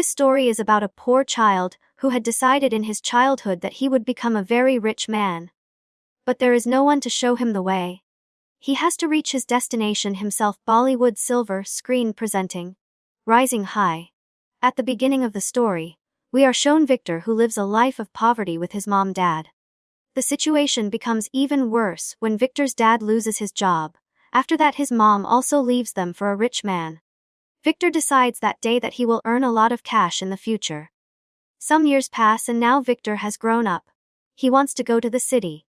This story is about a poor child who had decided in his childhood that he would become a very rich man. But there is no one to show him the way. He has to reach his destination himself. Bollywood silver screen presenting Rising High. At the beginning of the story, we are shown Victor, who lives a life of poverty with his mom-dad. The situation becomes even worse when Victor's dad loses his job. After that, his mom also leaves them for a rich man. Victor decides that day that he will earn a lot of cash in the future. Some years pass and now Victor has grown up. He wants to go to the city.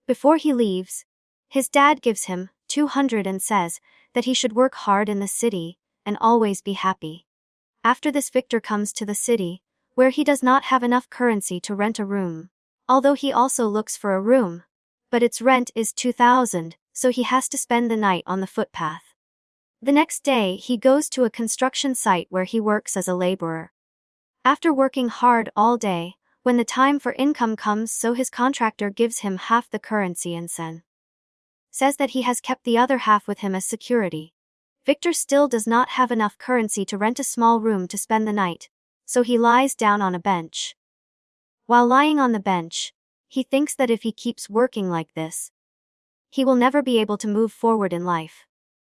Before he leaves, his dad gives him 200 and says that he should work hard in the city and always be happy. After this, Victor comes to the city, where he does not have enough currency to rent a room. Although he also looks for a room, but its rent is 2,000, so he has to spend the night on the footpath. The next day, he goes to a construction site where he works as a laborer. After working hard all day, when the time for income comes, so his contractor gives him half the currency and says that he has kept the other half with him as security. Victor still does not have enough currency to rent a small room to spend the night, so he lies down on a bench. While lying on the bench, he thinks that if he keeps working like this, he will never be able to move forward in life.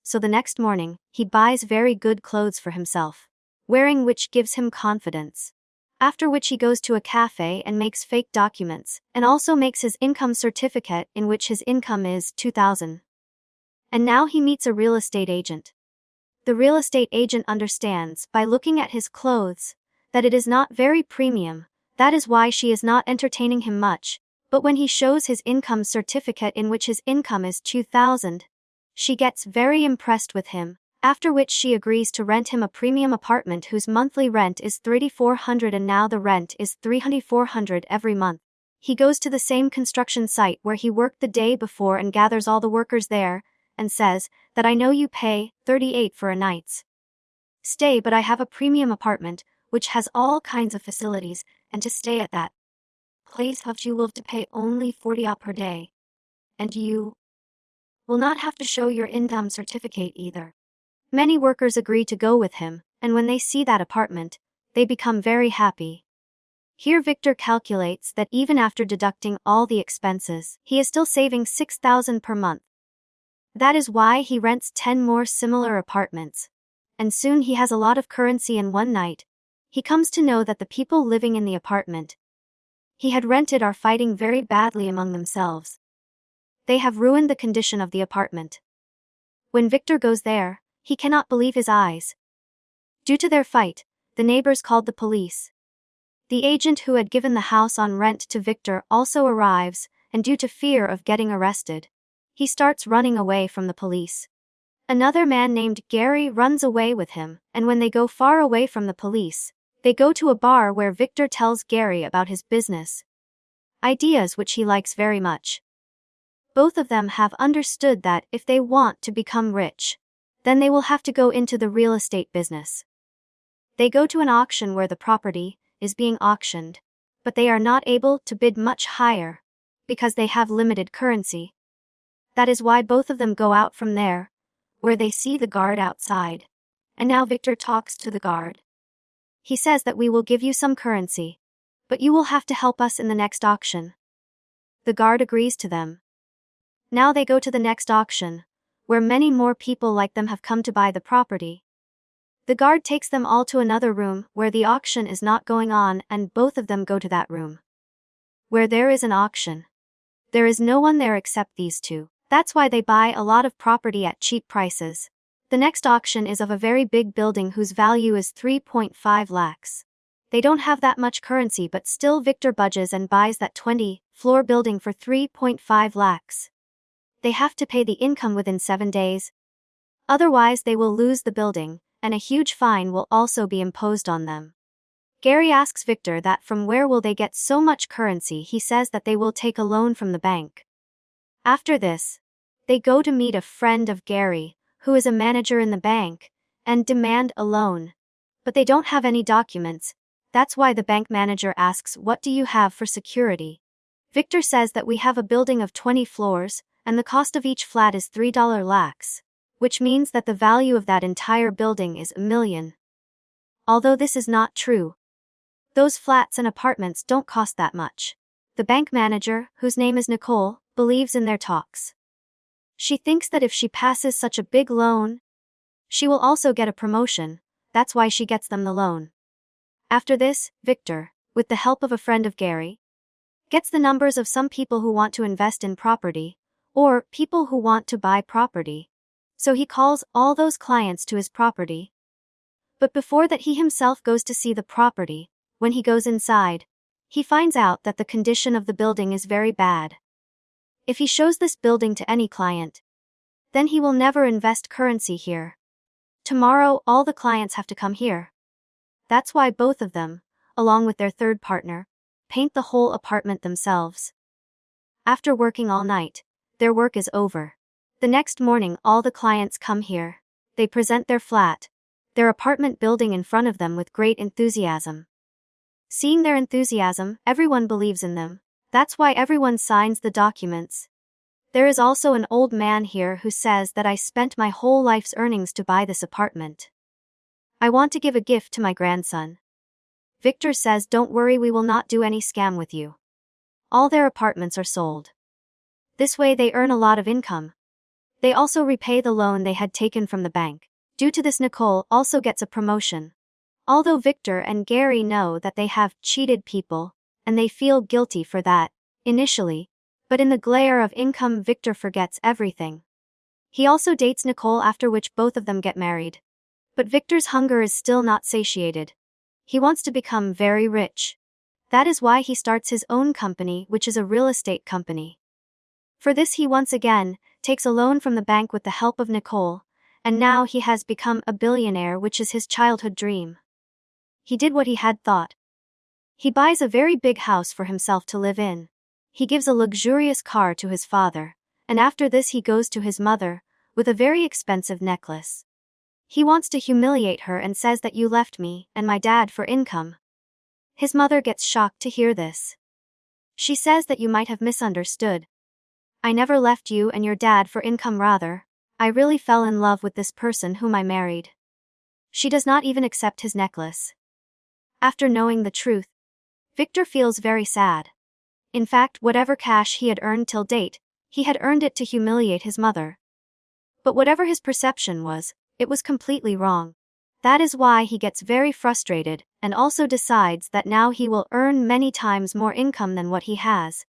So the next morning, he buys very good clothes for himself, wearing which gives him confidence. After which he goes to a cafe and makes fake documents, and also makes his income certificate in which his income is 2,000. And now he meets a real estate agent. The real estate agent understands, by looking at his clothes, that it is not very premium. That is why she is not entertaining him much, but when he shows his income certificate in which his income is 2,000, she gets very impressed with him, after which she agrees to rent him a premium apartment whose monthly rent is 3,400 and now the rent is 3,400 every month. He goes to the same construction site where he worked the day before and gathers all the workers there, and says that I know you pay 38 for a night's stay, but I have a premium apartment, which has all kinds of facilities, and to stay at that place you will have to pay only 40 per day. And you will not have to show your income certificate either. Many workers agree to go with him, and when they see that apartment, they become very happy. Here Victor calculates that even after deducting all the expenses, he is still saving 6,000 per month. That is why he rents 10 more similar apartments. And soon he has a lot of currency, and one night, he comes to know that the people living in the apartment he had rented are fighting very badly among themselves. They have ruined the condition of the apartment. When Victor goes there, he cannot believe his eyes. Due to their fight, the neighbors called the police. The agent who had given the house on rent to Victor also arrives, and due to fear of getting arrested, he starts running away from the police. Another man named Gary runs away with him, and when they go far away from the police, they go to a bar where Victor tells Gary about his business ideas, which he likes very much. Both of them have understood that if they want to become rich, then they will have to go into the real estate business. They go to an auction where the property is being auctioned, but they are not able to bid much higher because they have limited currency. That is why both of them go out from there, where they see the guard outside. And now Victor talks to the guard. He says that we will give you some currency, but you will have to help us in the next auction. The guard agrees to them. Now they go to the next auction, where many more people like them have come to buy the property. The guard takes them all to another room where the auction is not going on, and both of them go to that room where there is an auction. There is no one there except these two. That's why they buy a lot of property at cheap prices. The next auction is of a very big building whose value is 3.5 lakhs. They don't have that much currency, but still Victor budges and buys that 20-floor building for 3.5 lakhs. They have to pay the income within 7 days. Otherwise they will lose the building, and a huge fine will also be imposed on them. Gary asks Victor that from where will they get so much currency. He says that they will take a loan from the bank. After this, they go to meet a friend of Gary, who is a manager in the bank, and demand a loan. But they don't have any documents. That's why the bank manager asks, what do you have for security? Victor says that we have a building of 20 floors, and the cost of each flat is $3 lakhs, which means that the value of that entire building is $1 million. although this is not true. Those flats and apartments don't cost that much. The bank manager, whose name is Nicole, believes in their talks. She thinks that if she passes such a big loan, she will also get a promotion. That's why she gets them the loan. After this, Victor, with the help of a friend of Gary, gets the numbers of some people who want to invest in property, or people who want to buy property. So he calls all those clients to his property. But before that, he himself goes to see the property. When he goes inside, he finds out that the condition of the building is very bad. If he shows this building to any client, then he will never invest currency here. Tomorrow, all the clients have to come here. That's why both of them, along with their third partner, paint the whole apartment themselves. After working all night, their work is over. The next morning, all the clients come here. They present their flat, their apartment building in front of them with great enthusiasm. Seeing their enthusiasm, everyone believes in them. That's why everyone signs the documents. There is also an old man here who says that I spent my whole life's earnings to buy this apartment. I want to give a gift to my grandson. Victor says, don't worry, we will not do any scam with you. All their apartments are sold. This way they earn a lot of income. They also repay the loan they had taken from the bank. Due to this, Nicole also gets a promotion. Although Victor and Gary know that they have cheated people, and they feel guilty for that, initially, but in the glare of income, Victor forgets everything. He also dates Nicole, after which both of them get married. But Victor's hunger is still not satiated. He wants to become very rich. That is why he starts his own company, which is a real estate company. For this, he once again takes a loan from the bank with the help of Nicole, and now he has become a billionaire, which is his childhood dream. He did what he had thought. He buys a very big house for himself to live in. He gives a luxurious car to his father, and after this he goes to his mother with a very expensive necklace. He wants to humiliate her and says that you left me and my dad for income. His mother gets shocked to hear this. She says that you might have misunderstood. I never left you and your dad for income, rather, I really fell in love with this person whom I married. She does not even accept his necklace. After knowing the truth, Victor feels very sad. In fact, whatever cash he had earned till date, he had earned it to humiliate his mother. But whatever his perception was, it was completely wrong. That is why he gets very frustrated, and also decides that now he will earn many times more income than what he has.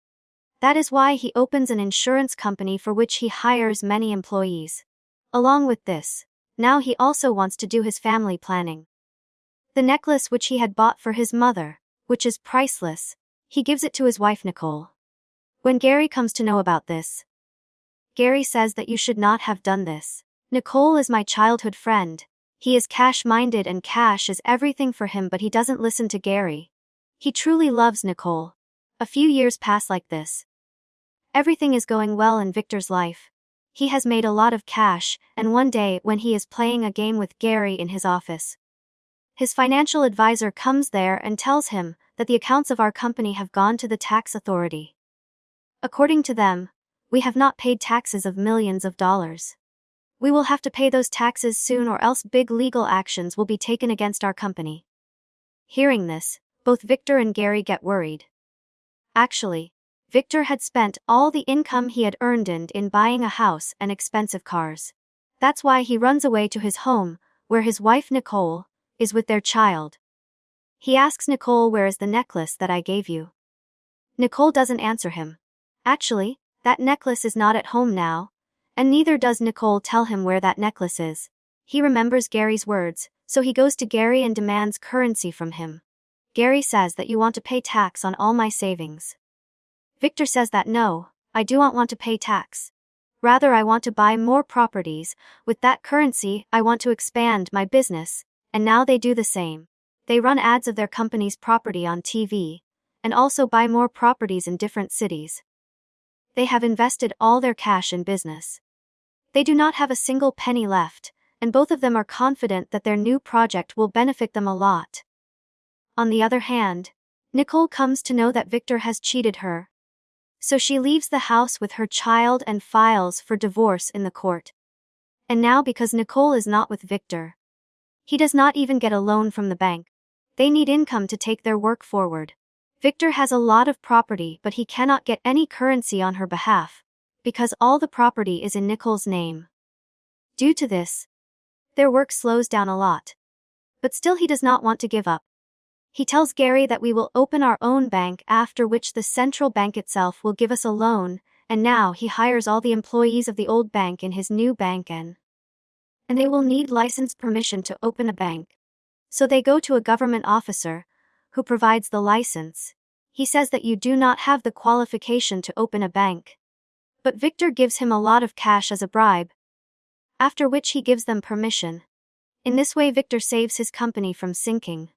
That is why he opens an insurance company for which he hires many employees. Along with this, now he also wants to do his family planning. The necklace which he had bought for his mother, which is priceless, he gives it to his wife Nicole. When Gary comes to know about this, Gary says that you should not have done this. Nicole is my childhood friend. He is cash-minded and cash is everything for him, but he doesn't listen to Gary. He truly loves Nicole. A few years pass like this. Everything is going well in Victor's life. He has made a lot of cash, and one day when he is playing a game with Gary in his office, his financial advisor comes there and tells him that the accounts of our company have gone to the tax authority. According to them, we have not paid taxes of millions of dollars. We will have to pay those taxes soon, or else big legal actions will be taken against our company. Hearing this, both Victor and Gary get worried. Actually, Victor had spent all the income he had earned in buying a house and expensive cars. That's why he runs away to his home, where his wife Nicole is with their child. He asks Nicole, where is the necklace that I gave you? Nicole doesn't answer him. Actually, that necklace is not at home now, and neither does Nicole tell him where that necklace is. He remembers Gary's words, so he goes to Gary and demands currency from him. Gary says that you want to pay tax on all my savings. Victor says that no, I do not want to pay tax. Rather, I want to buy more properties. With that currency, I want to expand my business, and now they do the same. They run ads of their company's property on TV, and also buy more properties in different cities. They have invested all their cash in business. They do not have a single penny left, and both of them are confident that their new project will benefit them a lot. On the other hand, Nicole comes to know that Victor has cheated her. So she leaves the house with her child and files for divorce in the court. And now, because Nicole is not with Victor, He does not even get a loan from the bank. They need income to take their work forward. Victor has a lot of property, but he cannot get any currency on her behalf, because all the property is in Nicole's name. Due to this, their work slows down a lot. But still he does not want to give up. He tells Gary that we will open our own bank, after which the central bank itself will give us a loan, and now he hires all the employees of the old bank in his new bank and they will need license permission to open a bank. So they go to a government officer, who provides the license. He says that you do not have the qualification to open a bank. But Victor gives him a lot of cash as a bribe, after which he gives them permission. In this way Victor saves his company from sinking.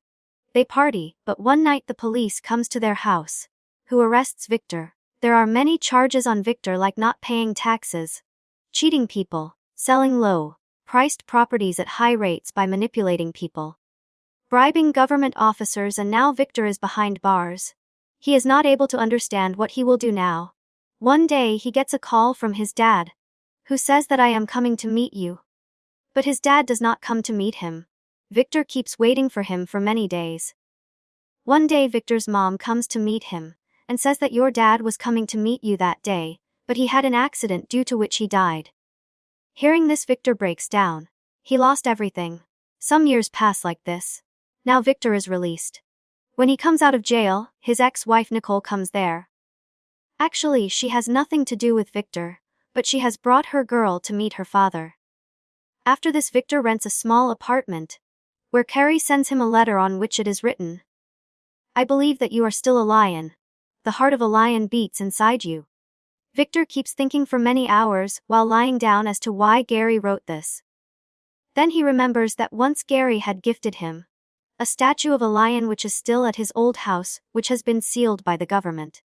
They party, but one night the police comes to their house, who arrests Victor. There are many charges on Victor, like not paying taxes, cheating people, selling low-priced properties at high rates by manipulating people, bribing government officers, and now Victor is behind bars. He is not able to understand what he will do now. One day he gets a call from his dad, who says that I am coming to meet you. But his dad does not come to meet him. Victor keeps waiting for him for many days. One day Victor's mom comes to meet him, and says that your dad was coming to meet you that day, but he had an accident due to which he died. Hearing this, Victor breaks down. He lost everything. Some years pass like this. Now Victor is released. When he comes out of jail, his ex-wife Nicole comes there. Actually, she has nothing to do with Victor, but she has brought her girl to meet her father. After this, Victor rents a small apartment, where Carrie sends him a letter on which it is written, "I believe that you are still a lion. The heart of a lion beats inside you." Victor keeps thinking for many hours while lying down as to why Gary wrote this. Then he remembers that once Gary had gifted him a statue of a lion which is still at his old house, which has been sealed by the government.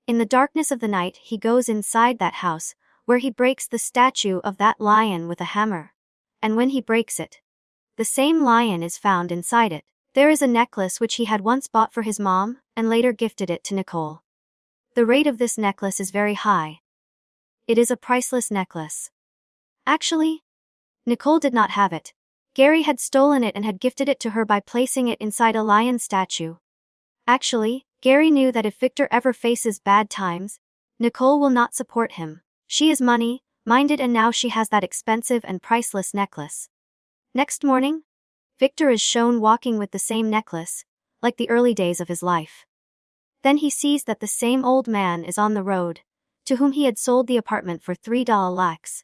In the darkness of the night he goes inside that house, where he breaks the statue of that lion with a hammer. And when he breaks it, the same lion is found inside it. There is a necklace which he had once bought for his mom, and later gifted it to Nicole. The rate of this necklace is very high. It is a priceless necklace. Actually, Nicole did not have it. Gary had stolen it and had gifted it to her by placing it inside a lion statue. Actually, Gary knew that if Victor ever faces bad times, Nicole will not support him. She is money-minded, and now she has that expensive and priceless necklace. Next morning, Victor is shown walking with the same necklace, like the early days of his life. Then he sees that the same old man is on the road, to whom he had sold the apartment for $3 lakhs,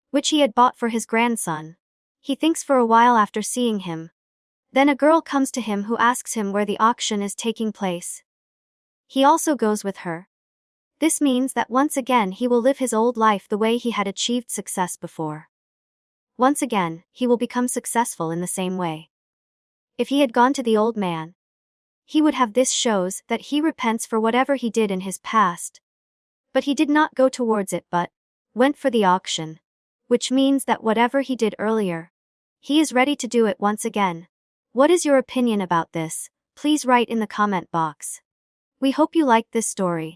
which he had bought for his grandson. He thinks for a while after seeing him. Then a girl comes to him who asks him where the auction is taking place. He also goes with her. This means that once again he will live his old life the way he had achieved success before. Once again, he will become successful in the same way. If he had gone to the old man, he would have. This shows that he repents for whatever he did in his past. But he did not go towards it but went for the auction, which means that whatever he did earlier, he is ready to do it once again. What is your opinion about this? Please write in the comment box. We hope you liked this story.